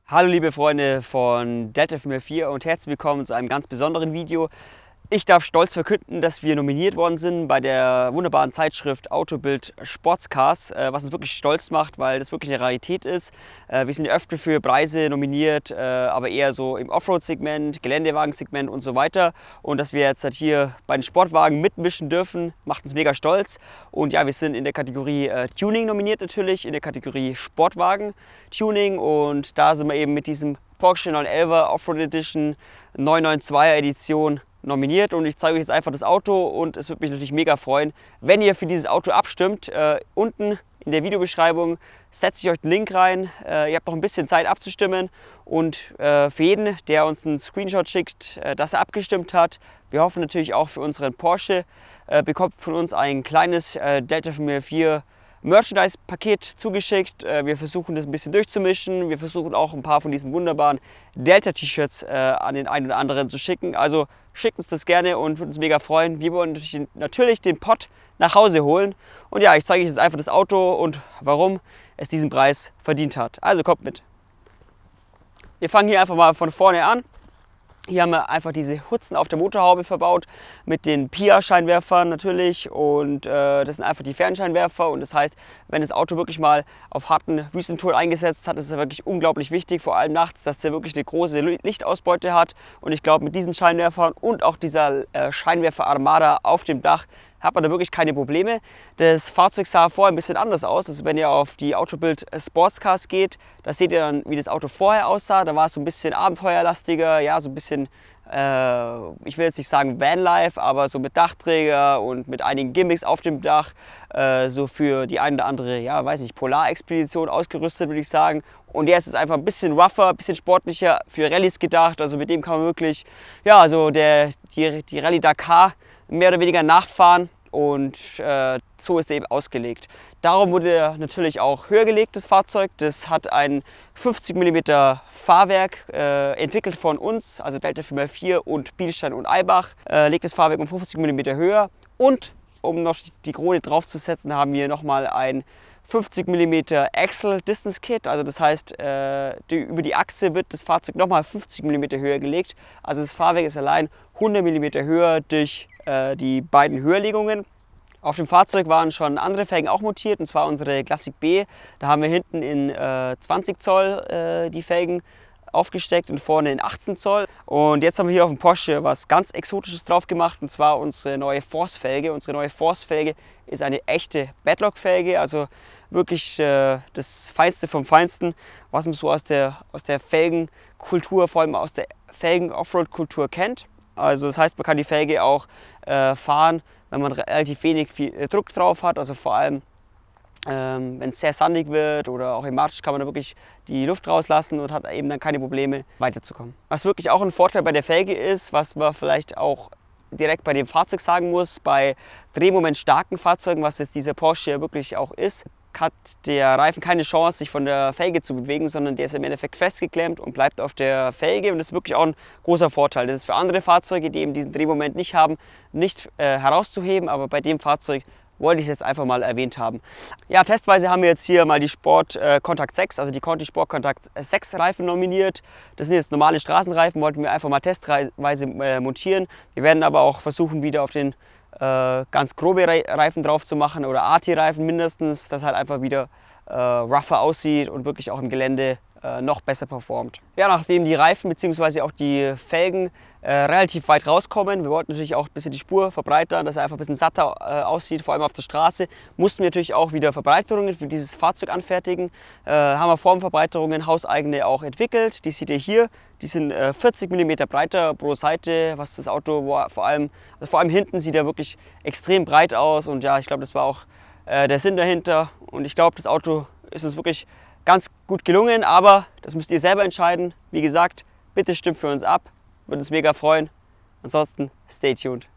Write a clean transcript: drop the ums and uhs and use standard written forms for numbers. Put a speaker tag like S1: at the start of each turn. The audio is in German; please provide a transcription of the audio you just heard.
S1: Hallo liebe Freunde von Delta 4 und herzlich willkommen zu einem ganz besonderen Video. Ich darf stolz verkünden, dass wir nominiert worden sind bei der wunderbaren Zeitschrift Autobild Sportscars, was uns wirklich stolz macht, weil das wirklich eine Rarität ist. Wir sind ja öfter für Preise nominiert, aber eher so im Offroad-Segment, Geländewagensegment und so weiter. Und dass wir jetzt halt hier bei den Sportwagen mitmischen dürfen, macht uns mega stolz. Und ja, wir sind in der Kategorie Tuning nominiert natürlich, in der Kategorie Sportwagen Tuning. Und da sind wir eben mit diesem Porsche 911 Offroad Edition 992er Edition nominiert, und ich zeige euch jetzt einfach das Auto, und es würde mich natürlich mega freuen, wenn ihr für dieses Auto abstimmt. Unten in der Videobeschreibung setze ich euch den Link rein. Ihr habt noch ein bisschen Zeit abzustimmen, und für jeden, der uns einen Screenshot schickt, dass er abgestimmt hat, wir hoffen natürlich auch für unseren Porsche, bekommt von uns ein kleines Delta 4 Merchandise-Paket zugeschickt. Wir versuchen das ein bisschen durchzumischen. Wir versuchen auch ein paar von diesen wunderbaren Delta-T-Shirts an den einen oder anderen zu schicken. Also schickt uns das gerne und würde uns mega freuen. Wir wollen natürlich den Pott nach Hause holen. Und ja, ich zeige euch jetzt einfach das Auto und warum es diesen Preis verdient hat. Also kommt mit. Wir fangen hier einfach mal von vorne an. Hier haben wir einfach diese Hutzen auf der Motorhaube verbaut mit den PIA-Scheinwerfern natürlich, und das sind einfach die Fernscheinwerfer, und das heißt, wenn das Auto wirklich mal auf harten Wüstentouren eingesetzt hat, ist es wirklich unglaublich wichtig, vor allem nachts, dass der wirklich eine große Lichtausbeute hat, und ich glaube, mit diesen Scheinwerfern und auch dieser Scheinwerfer-Armada auf dem Dach hat man da wirklich keine Probleme. Das Fahrzeug sah vorher ein bisschen anders aus. Also wenn ihr auf die Autobild Sportscars geht, da seht ihr dann, wie das Auto vorher aussah. Da war es so ein bisschen abenteuerlastiger, ja, so ein bisschen, ich will jetzt nicht sagen Vanlife, aber so mit Dachträger und mit einigen Gimmicks auf dem Dach, so für die eine oder andere, ja, weiß nicht, Polarexpedition ausgerüstet, würde ich sagen. Und der ist einfach ein bisschen rougher, ein bisschen sportlicher, für Rallyes gedacht. Also mit dem kann man wirklich, ja, also die Rallye Dakar mehr oder weniger nachfahren, und so ist er eben ausgelegt. Darum wurde er natürlich auch höher gelegt, das Fahrzeug. Das hat ein 50 mm Fahrwerk entwickelt von uns, also Delta 4 und Bilstein und Eibach, legt das Fahrwerk um 50 mm höher, und um noch die Krone draufzusetzen, haben wir nochmal ein 50 mm Axle Distance Kit, also das heißt, über die Achse wird das Fahrzeug nochmal 50 mm höher gelegt. Also das Fahrwerk ist allein 100 mm höher durch die beiden Höherlegungen. Auf dem Fahrzeug waren schon andere Felgen auch montiert, und zwar unsere Classic B. Da haben wir hinten in 20 Zoll die Felgen aufgesteckt und vorne in 18 Zoll. Und jetzt haben wir hier auf dem Porsche was ganz Exotisches drauf gemacht, und zwar unsere neue Force-Felge. Unsere neue Force-Felge ist eine echte Badlock-Felge, also wirklich das Feinste vom Feinsten, was man so aus der Felgenkultur, vor allem aus der Felgen-Offroad-Kultur kennt. Also das heißt, man kann die Felge auch fahren, wenn man relativ wenig Druck drauf hat, also vor allem wenn es sehr sandig wird oder auch im Matsch, kann man da wirklich die Luft rauslassen und hat eben dann keine Probleme weiterzukommen. Was wirklich auch ein Vorteil bei der Felge ist, was man vielleicht auch direkt bei dem Fahrzeug sagen muss, bei drehmomentstarken Fahrzeugen, was jetzt dieser Porsche ja wirklich auch ist, hat der Reifen keine Chance, sich von der Felge zu bewegen, sondern der ist im Endeffekt festgeklemmt und bleibt auf der Felge, und das ist wirklich auch ein großer Vorteil. Das ist für andere Fahrzeuge, die eben diesen Drehmoment nicht haben, nicht herauszuheben, aber bei dem Fahrzeug wollte ich es jetzt einfach mal erwähnt haben. Ja, testweise haben wir jetzt hier mal die Sport Contact 6, also die Conti Sport Contact 6 Reifen nominiert. Das sind jetzt normale Straßenreifen, wollten wir einfach mal testweise montieren. Wir werden aber auch versuchen, wieder auf den ganz grobe Reifen drauf zu machen, oder AT-Reifen mindestens, dass halt einfach wieder rougher aussieht und wirklich auch im Gelände noch besser performt. Ja, nachdem die Reifen bzw. auch die Felgen relativ weit rauskommen, wir wollten natürlich auch ein bisschen die Spur verbreitern, dass er einfach ein bisschen satter aussieht, vor allem auf der Straße, mussten wir natürlich auch wieder Verbreiterungen für dieses Fahrzeug anfertigen. Haben wir Formverbreiterungen, hauseigene, auch entwickelt. Die seht ihr hier. Die sind 40 mm breiter pro Seite, was das Auto vor allem hinten sieht er wirklich extrem breit aus, und ja, ich glaube, das war auch der Sinn dahinter, und ich glaube, das Auto ist uns wirklich ganz gut gelungen, aber das müsst ihr selber entscheiden. Wie gesagt, bitte stimmt für uns ab, würde uns mega freuen. Ansonsten stay tuned.